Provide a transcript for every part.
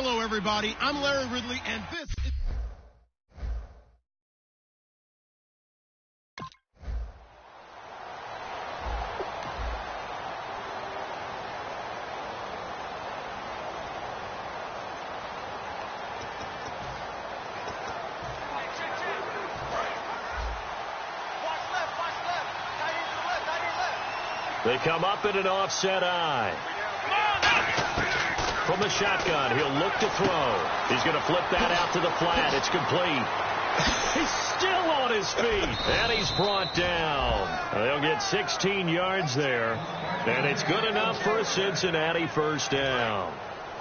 Hello, everybody. I'm Larry Ridley, and this is... They come up in an offset eye. From the shotgun, he'll look to throw. He's going to flip that out to the flat. It's complete. He's still on his feet. And he's brought down. They'll get 16 yards there. And it's good enough for a Cincinnati first down.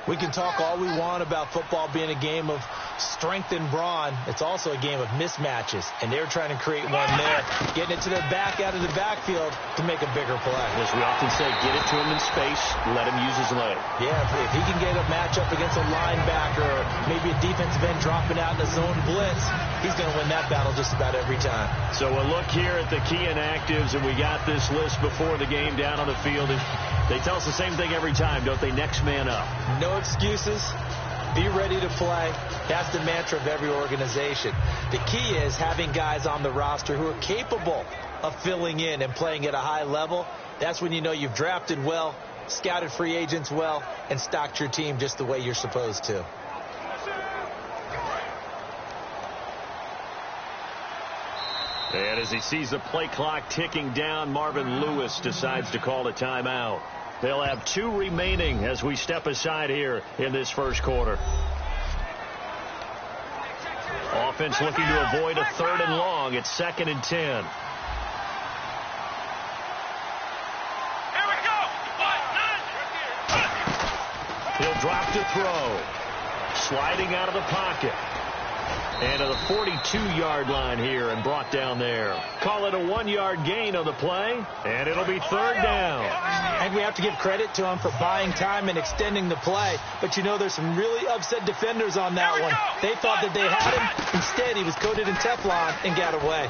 We can talk all we want about football being a game of strength and brawn. It's also a game of mismatches, and they're trying to create one there, getting it to the back out of the backfield to make a bigger play. As we often say, get it to him in space, let him use his leg. Yeah, if he can get a matchup against a linebacker or maybe a defensive end dropping out in a zone blitz, he's going to win that battle just about every time. So we'll look here at the key inactives, and we got this list before the game down on the field. And they tell us the same thing every time, don't they? Next man up. No excuses. Be ready to play. That's the mantra of every organization. The key is having guys on the roster who are capable of filling in and playing at a high level. That's when you know you've drafted well, scouted free agents well, and stocked your team just the way you're supposed to. And as he sees the play clock ticking down, Marvin Lewis decides to call a timeout. They'll have 2 remaining as we step aside here in this first quarter. Offense looking to avoid a 3rd and long. It's 2nd and 10. Here we go. He'll drop to throw. Sliding out of the pocket. And to the 42-yard line here and brought down there. Call it a 1-yard gain on the play, and it'll be 3rd down. And we have to give credit to him for buying time and extending the play. But, you know, there's some really upset defenders on that one. They thought that they had him. Instead, he was coated in Teflon and got away.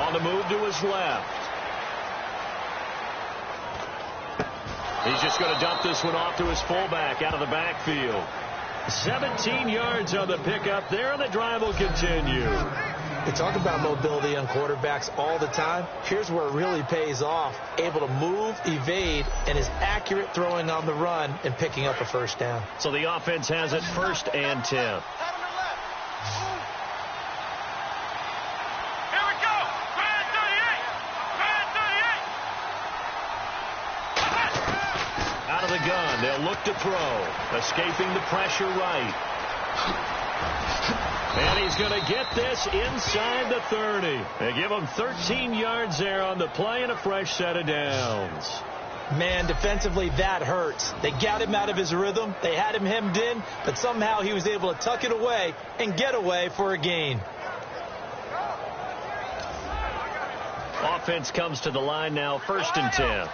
On the move to his left. He's just going to dump this one off to his fullback out of the backfield. 17 yards on the pickup there, and the drive will continue. We talk about mobility on quarterbacks all the time. Here's where it really pays off. Able to move, evade, and is accurate throwing on the run and picking up a first down. So the offense has it 1st and 10. The gun. They'll look to throw. Escaping the pressure right. And he's going to get this inside the 30. They give him 13 yards there on the play and a fresh set of downs. Man, defensively, that hurts. They got him out of his rhythm. They had him hemmed in, but somehow he was able to tuck it away and get away for a gain. Offense comes to the line now, 1st and 10.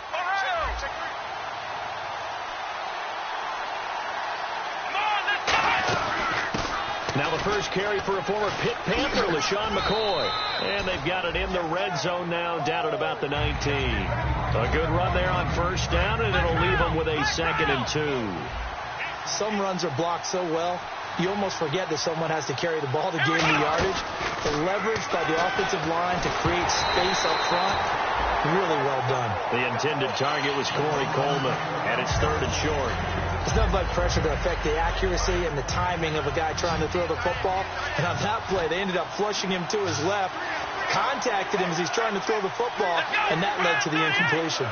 Now the first carry for a former Pitt Panther, LaShawn McCoy. And they've got it in the red zone now, down at about the 19. A good run there on 1st down, and it'll leave them with a 2nd and 2. Some runs are blocked so well, you almost forget that someone has to carry the ball to gain the yardage. The leverage by the offensive line to create space up front, really well done. The intended target was Corey Coleman, and it's 3rd and short. There's nothing but pressure to affect the accuracy and the timing of a guy trying to throw the football. And on that play, they ended up flushing him to his left, contacted him as he's trying to throw the football, and that led to the incompletion.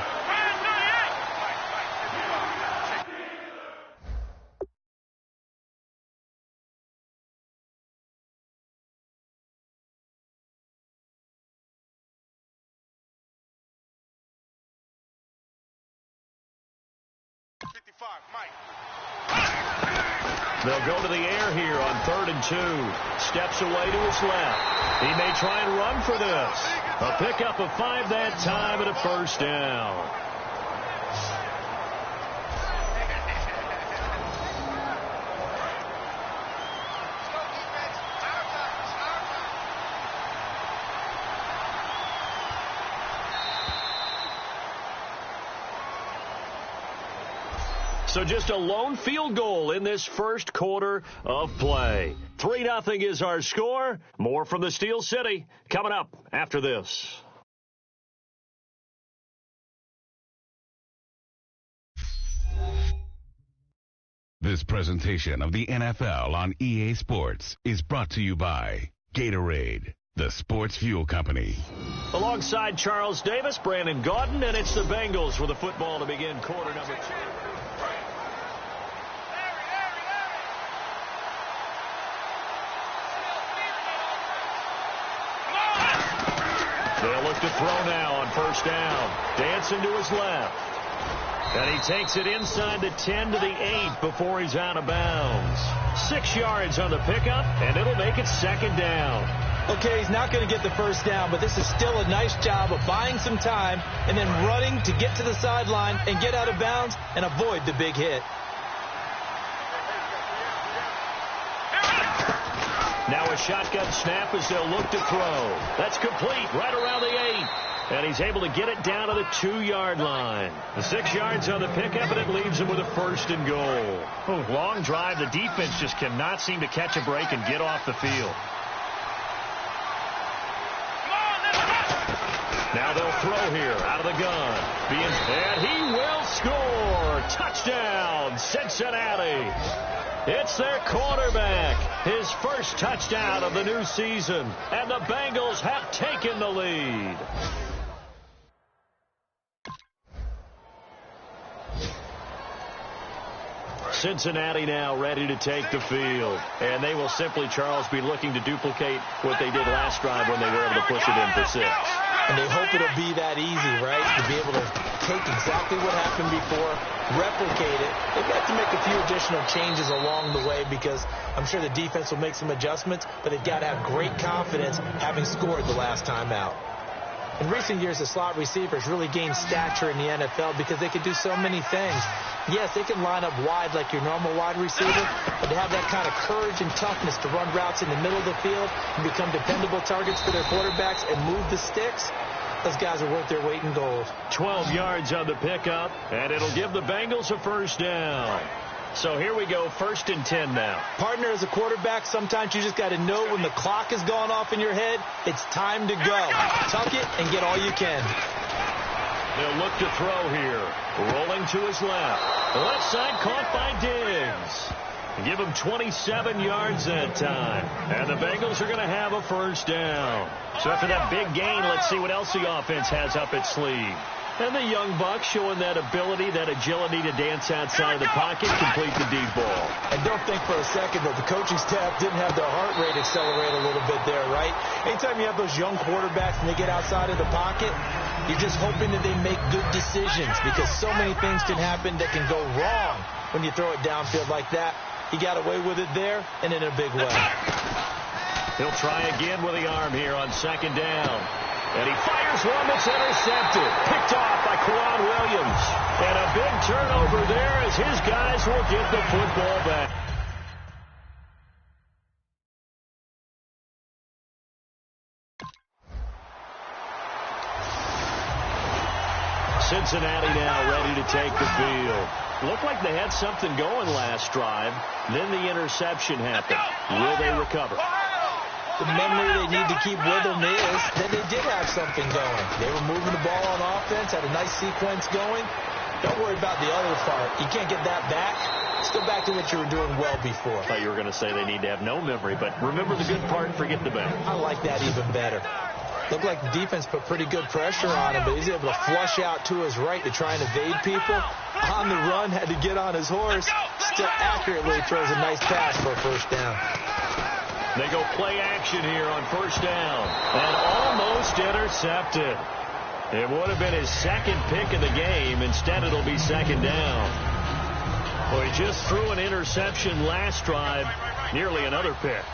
They'll go to the air here on 3rd and 2. Steps away to his left. He may try and run for this. A pickup of 5 that time and a first down. So just a lone field goal in this first quarter of play. 3-0 is our score. More from the Steel City coming up after this. This presentation of the NFL on EA Sports is brought to you by Gatorade, the sports fuel company. Alongside Charles Davis, Brandon Gaudin, and it's the Bengals with the football to begin quarter number 2. They'll look to throw now on first down. Dancing to his left. And he takes it inside the 10 to the 8 before he's out of bounds. 6 yards on the pickup, and it'll make it second down. Okay, he's not going to get the first down, but this is still a nice job of buying some time and then running to get to the sideline and get out of bounds and avoid the big hit. Now a shotgun snap as they'll look to throw. That's complete right around the 8. And he's able to get it down to the 2-yard line. The 6 yards on the pickup, and it leaves him with a first and goal. Oh, long drive. The defense just cannot seem to catch a break and get off the field. Now they'll throw here out of the gun. And he will score. Touchdown, Cincinnati. It's their quarterback. His first touchdown of the new season. And the Bengals have taken the lead. Cincinnati now ready to take the field. And they will simply, Charles, be looking to duplicate what they did last drive when they were able to push it in for 6. And they hope it'll be that easy, right? To be able to take exactly what happened before, replicate it. They've got to make a few additional changes along the way because I'm sure the defense will make some adjustments, but they've got to have great confidence having scored the last time out. In recent years, the slot receivers really gained stature in the NFL because they could do so many things. Yes, they can line up wide like your normal wide receiver, but to have that kind of courage and toughness to run routes in the middle of the field and become dependable targets for their quarterbacks and move the sticks, those guys are worth their weight in gold. 12 yards on the pickup, and it'll give the Bengals a first down. So here we go, 1st and 10 now. Partner, as a quarterback, sometimes you just got to know when the clock has gone off in your head, it's time to go. Tuck it and get all you can. They'll look to throw here. Rolling to his left. The left side caught by Diggs. Give him 27 yards that time. And the Bengals are going to have a first down. So after that big gain, let's see what else the offense has up its sleeve. And the young buck showing that ability, that agility to dance outside of the pocket, complete the deep ball. And don't think for a second that the coaching staff didn't have their heart rate accelerate a little bit there, right? Anytime you have those young quarterbacks and they get outside of the pocket, you're just hoping that they make good decisions because so many things can happen that can go wrong when you throw it downfield like that. He got away with it there and in a big way. He'll try again with the arm here on second down. And he fires one that's intercepted. Picked off by Quran Williams. And a big turnover there as his guys will get the football back. Cincinnati now ready to take the field. Looked like they had something going last drive. Then the interception happened. Will they recover? The memory they need to keep with them is that they did have something going. They were moving the ball on offense, had a nice sequence going. Don't worry about the other part. You can't get that back. Let's go back to what you were doing well before. I thought you were going to say they need to have no memory, but remember the good part and forget the bad. I like that even better. Looked like the defense put pretty good pressure on him, but he's able to flush out to his right to try and evade people. On the run, had to get on his horse. Still accurately throws a nice pass for a first down. They go play action here on first down. And almost intercepted. It would have been his second pick of the game. Instead, it'll be second down. Well, he just threw an interception last drive. Nearly another pick.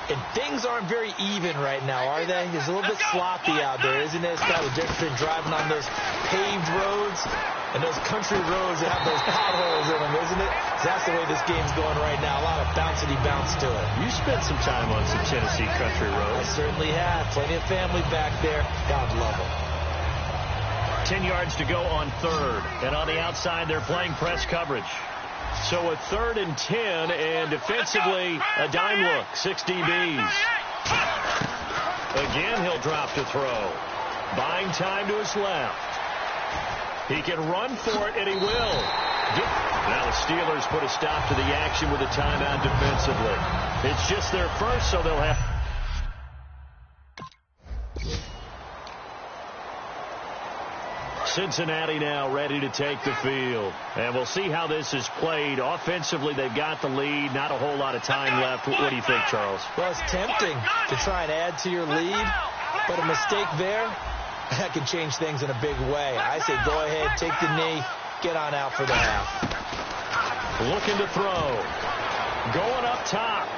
And things aren't very even right now, are they? It's a little bit sloppy out there, isn't it? It's kind of a difference between driving on those paved roads and those country roads that have those potholes in them, isn't it? That's the way this game's going right now. A lot of bouncy bounce to it. You spent some time on some Tennessee country roads. I certainly have. Plenty of family back there. God love them. 10 yards to go on third. And on the outside, they're playing press coverage. So a 3rd and 10, and defensively, a dime look, 6 DBs. Again, he'll drop to throw. Buying time to his left. He can run for it, and he will. Now the Steelers put a stop to the action with a timeout defensively. It's just their first, so they'll have... Cincinnati now ready to take the field. And we'll see how this is played. Offensively, they've got the lead. Not a whole lot of time left. What do you think, Charles? Well, it's tempting to try and add to your lead, but a mistake there, that can change things in a big way. I say go ahead, take the knee, get on out for the half. Looking to throw. Going up top.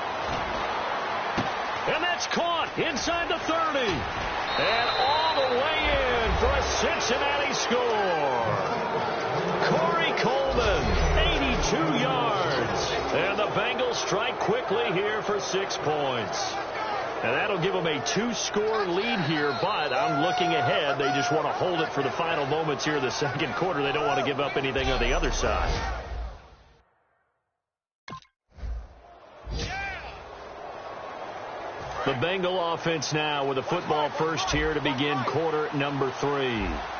And that's caught inside the 30. And all the way in for a Cincinnati score. Corey Coleman, 82 yards. And the Bengals strike quickly here for 6 points. And that'll give them a 2-score lead here, but I'm looking ahead. They just want to hold it for the final moments here in the second quarter. They don't want to give up anything on the other side. The Bengal offense now with a football first here to begin quarter number 3.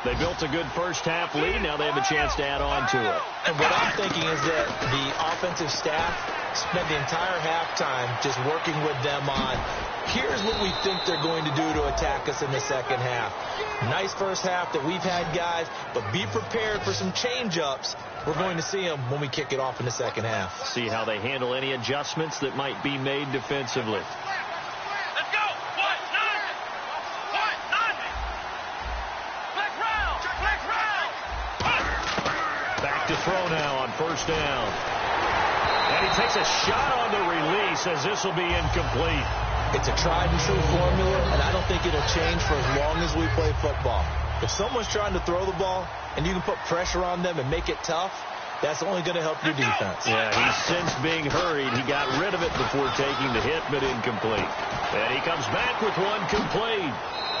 They built a good first half lead. Now they have a chance to add on to it. And what I'm thinking is that the offensive staff spent the entire halftime just working with them on, here's what we think they're going to do to attack us in the second half. Nice first half that we've had, guys, but be prepared for some change-ups. We're going to see them when we kick it off in the second half. See how they handle any adjustments that might be made defensively. To throw now on first down. And he takes a shot on the release as this will be incomplete. It's a tried and true formula, and I don't think it'll change for as long as we play football. If someone's trying to throw the ball and you can put pressure on them and make it tough, that's only going to help your defense. Yeah, he's since being hurried. He got rid of it before taking the hit, but incomplete. And he comes back with one complete.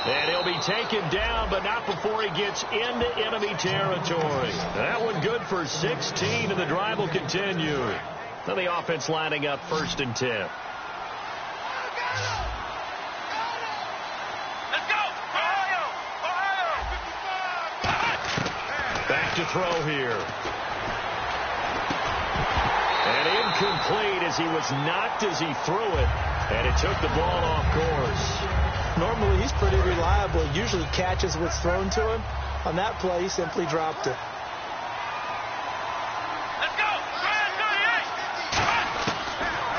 And he'll be taken down, but not before he gets into enemy territory. That one good for 16, and the drive will continue. Now the offense lining up 1st and 10. Let's go! Ohio! Back to throw here. And incomplete as he was knocked as he threw it. And it took the ball off course. Normally, he's pretty reliable. He usually catches what's thrown to him. On that play, he simply dropped it. Let's go!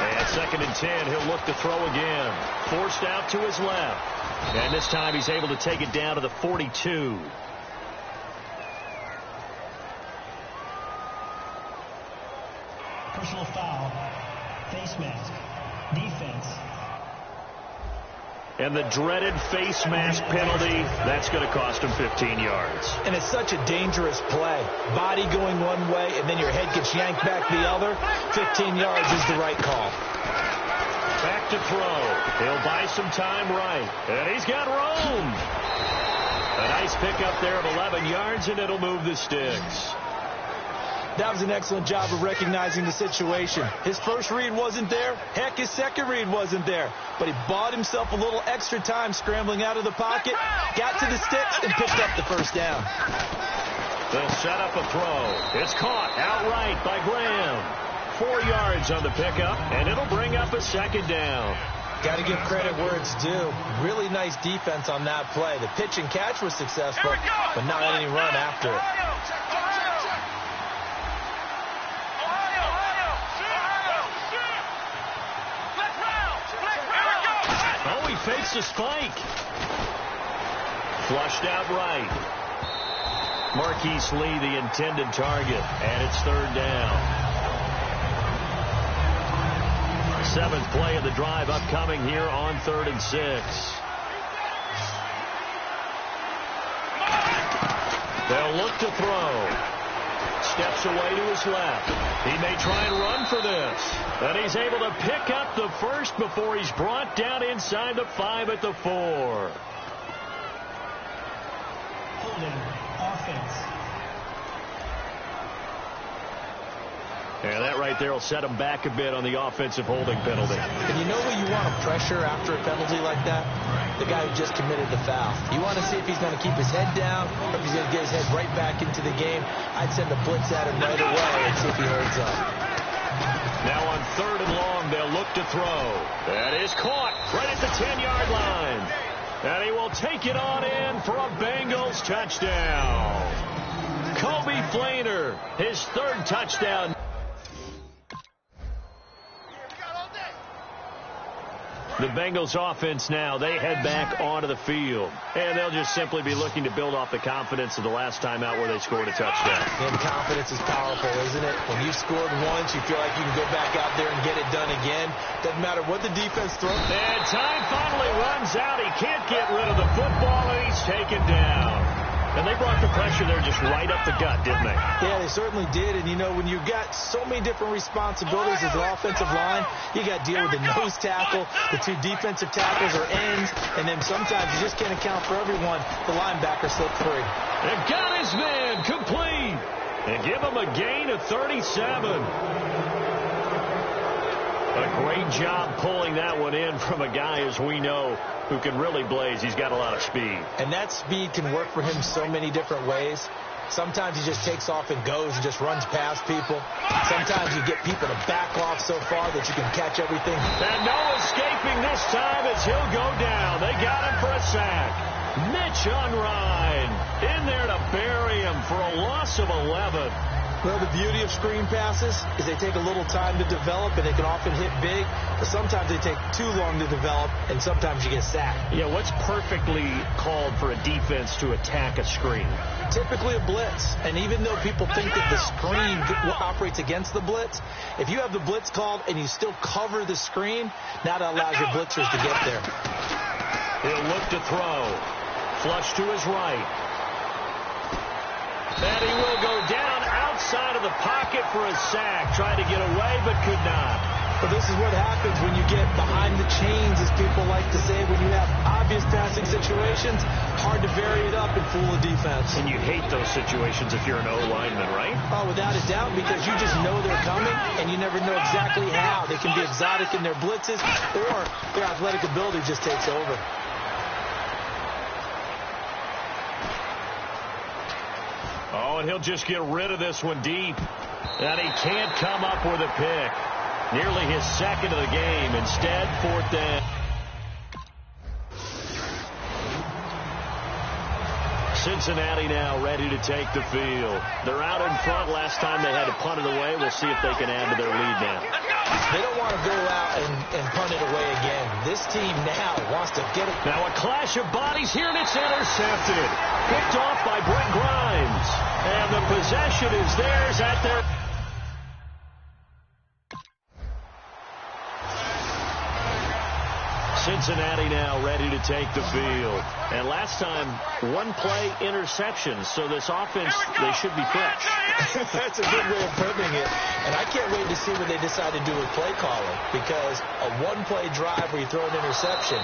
And 2nd and 10, he'll look to throw again. Forced out to his left. And this time he's able to take it down to the 42. Personal foul. Face mask. Defense. And the dreaded face mask penalty, that's going to cost him 15 yards. And it's such a dangerous play. Body going one way, and then your head gets yanked back the other. 15 yards is the right call. Back to throw. He'll buy some time right. And he's got room. A nice pickup there of 11 yards, and it'll move the sticks. That was an excellent job of recognizing the situation. His first read wasn't there. Heck, his second read wasn't there. But he bought himself a little extra time scrambling out of the pocket, got to the sticks, and picked up the first down. They'll set up a throw. It's caught outright by Graham. 4 yards on the pickup, and it'll bring up a 2nd down. Got to give credit where it's due. Really nice defense on that play. The pitch and catch was successful, but not any run after it. Fakes a spike. Flushed out right. Marquise Lee, the intended target, and it's 3rd down. 7th play of the drive upcoming here on 3rd and 6. They'll look to throw. Steps away to his left. He may try and run for this. And he's able to pick up the first before he's brought down inside the 5 at the 4. Holding offense. And that right there will set him back a bit on the offensive holding penalty. And you know who you want to pressure after a penalty like that? The guy who just committed the foul. You want to see if he's going to keep his head down or if he's going to get his head right back into the game. I'd send a blitz at him right away and see if he holds up. Now on 3rd and long, they'll look to throw. That is caught right at the 10-yard line. And he will take it on in for a Bengals touchdown. Kobe Flainer, his 3rd touchdown. The Bengals offense now, they head back onto the field. And they'll just simply be looking to build off the confidence of the last time out where they scored a touchdown. And confidence is powerful, isn't it? When you scored once, you feel like you can go back out there and get it done again. Doesn't matter what the defense throws. And time finally runs out. He can't get rid of the football, and he's taken down. And they brought the pressure there just right up the gut, didn't they? Yeah, they certainly did. And, you know, when you've got so many different responsibilities as an offensive line, you got to deal with the nose tackle, the 2 defensive tackles or ends, and then sometimes you just can't account for everyone. The linebacker slipped free. And got his man complete. And give him a gain of 37. A great job pulling that one in from a guy, as we know, who can really blaze. He's got a lot of speed. And that speed can work for him so many different ways. Sometimes he just takes off and goes and just runs past people. Sometimes you get people to back off so far that you can catch everything. And no escaping this time as he'll go down. They got him for a sack. Mitch Unrein in there to bury him for a loss of 11. Well, the beauty of screen passes is they take a little time to develop, and they can often hit big, but sometimes they take too long to develop, and sometimes you get sacked. Yeah, what's perfectly called for a defense to attack a screen? Typically a blitz, and even though people think that the screen operates against the blitz, if you have the blitz called and you still cover the screen, now that allows your blitzers to get there. He'll look to throw. Flush to his right. And he will go down outside of the pocket for a sack. Tried to get away, but could not. But this is what happens when you get behind the chains, as people like to say. When you have obvious passing situations, hard to vary it up and fool a defense. And you hate those situations if you're an O-lineman, right? Oh, without a doubt, because you just know they're coming, and you never know exactly how. They can be exotic in their blitzes, or their athletic ability just takes over. Oh, and he'll just get rid of this one deep. And he can't come up with a pick. Nearly his 2nd of the game. Instead, 4th down. Cincinnati now ready to take the field. They're out in front. Last time they had to punt it away. We'll see if they can add to their lead now. They don't want to go out and punt it away again. This team now wants to get it. Now a clash of bodies here, and it's intercepted. Picked off by Brent Grimes. And the possession is theirs at their... Cincinnati now ready to take the field. And last time, 1-play interception. So this offense, they should be fresh. That's a good way of putting it. And I can't wait to see what they decide to do with play calling. Because a 1-play drive where you throw an interception,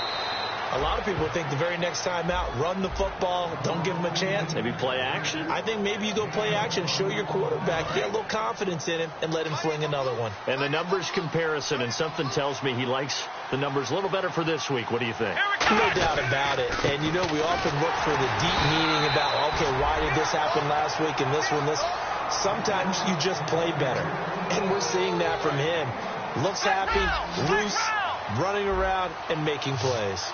a lot of people think the very next time out, run the football, don't give him a chance. Maybe play action? I think maybe you go play action, show your quarterback, get a little confidence in him, and let him fling another one. And the numbers comparison, and something tells me he likes the numbers a little better for this week. What do you think? No doubt about it. And, you know, we often look for the deep meaning about, okay, why did this happen last week and this one, this. Sometimes you just play better. And we're seeing that from him. Looks happy, loose, running around, and making plays.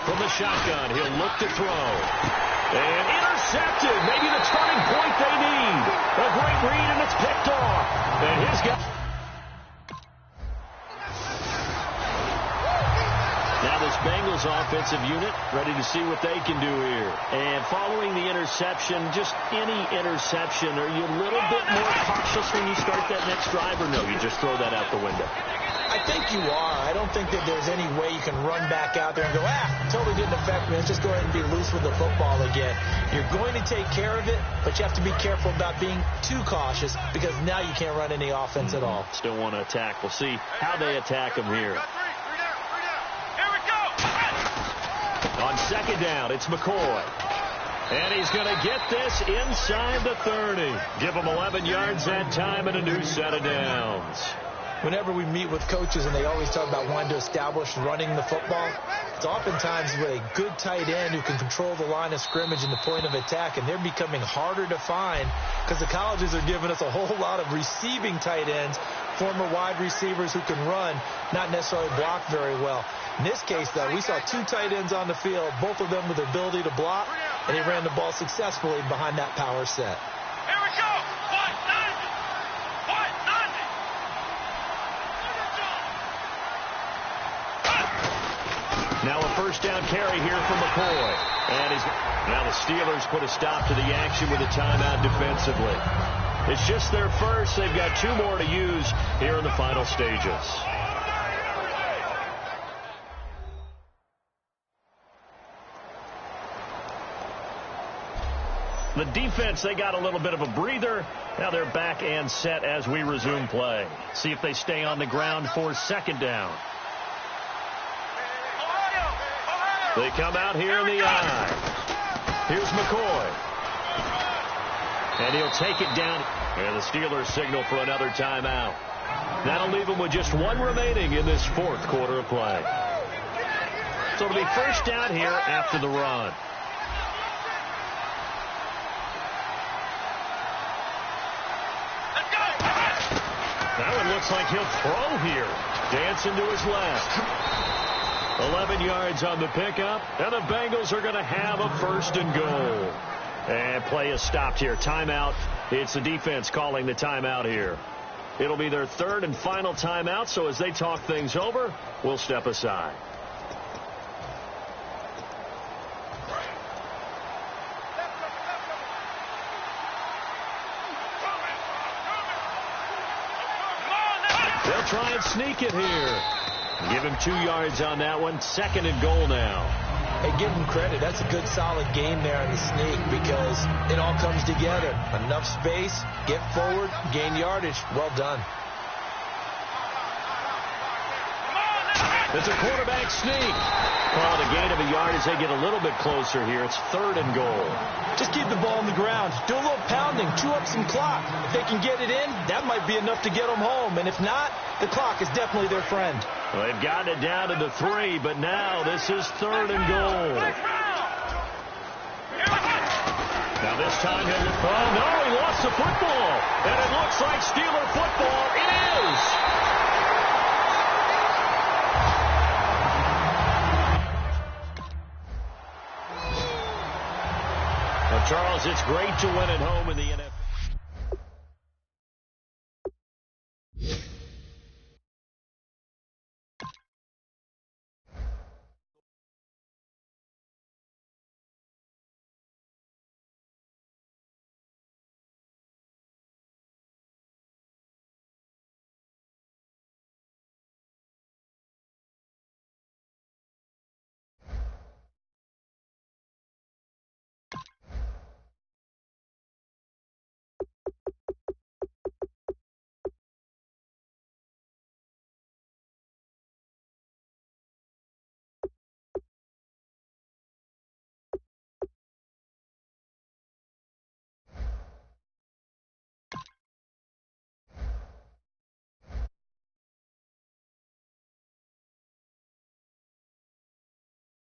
From the shotgun, he'll look to throw. And intercepted. Maybe the turning point they need. A great read, and it's picked off. And his guy. Now this Bengals offensive unit ready to see what they can do here. And following the interception, just any interception, are you a little bit more cautious when you start that next drive, or no, you just throw that out the window? I think you are. I don't think that there's any way you can run back out there and go, totally didn't affect me. Let's just go ahead and be loose with the football again. You're going to take care of it, but you have to be careful about being too cautious because now you can't run any offense at all. Still want to attack. We'll see how they attack him here. Oh, On second down, it's McCoy. And he's going to get this inside the 30. Give him 11 yards that time and a new set of downs. Whenever we meet with coaches and they always talk about wanting to establish running the football, it's oftentimes with a good tight end who can control the line of scrimmage and the point of attack, and they're becoming harder to find because the colleges are giving us a whole lot of receiving tight ends, former wide receivers who can run, not necessarily block very well. In this case, though, we saw two tight ends on the field, both of them with the ability to block, and he ran the ball successfully behind that power set. Here we go. 190. 190. Now a first down carry here from McCoy. And now the Steelers put a stop to the action with a timeout defensively. It's just their first. They've got two more to use here in the final stages. The defense, they got a little bit of a breather. Now they're back and set as we resume play. See if they stay on the ground for second down. They come out here in the eye. Here's McCoy. And he'll take it down. And the Steelers signal for another timeout. That'll leave them with just one remaining in this fourth quarter of play. So it'll be first down here after the run. That one looks like he'll throw here. Dancing to his left. 11 yards on the pickup, and the Bengals are going to have a first and goal. And play is stopped here. Timeout. It's the defense calling the timeout here. It'll be their third and final timeout, so as they talk things over, we'll step aside. They'll try and sneak it here. Give him 2 yards on that one. Second and goal now. Hey, give him credit. That's a good, solid game there in the sneak because it all comes together. Enough space, get forward, gain yardage. Well done. It's a quarterback sneak. Call it a gain of a yard as they get a little bit closer here. It's third and goal. Just keep the ball on the ground. Do a little pounding. Chew up some clock. If they can get it in, that might be enough to get them home. And if not, the clock is definitely their friend. Well, they've gotten it down to the 3, but now this is third and goal. Now this time oh no, he lost the football. And it looks like Steeler football. It is. Well, Charles, it's great to win at home in the NFL.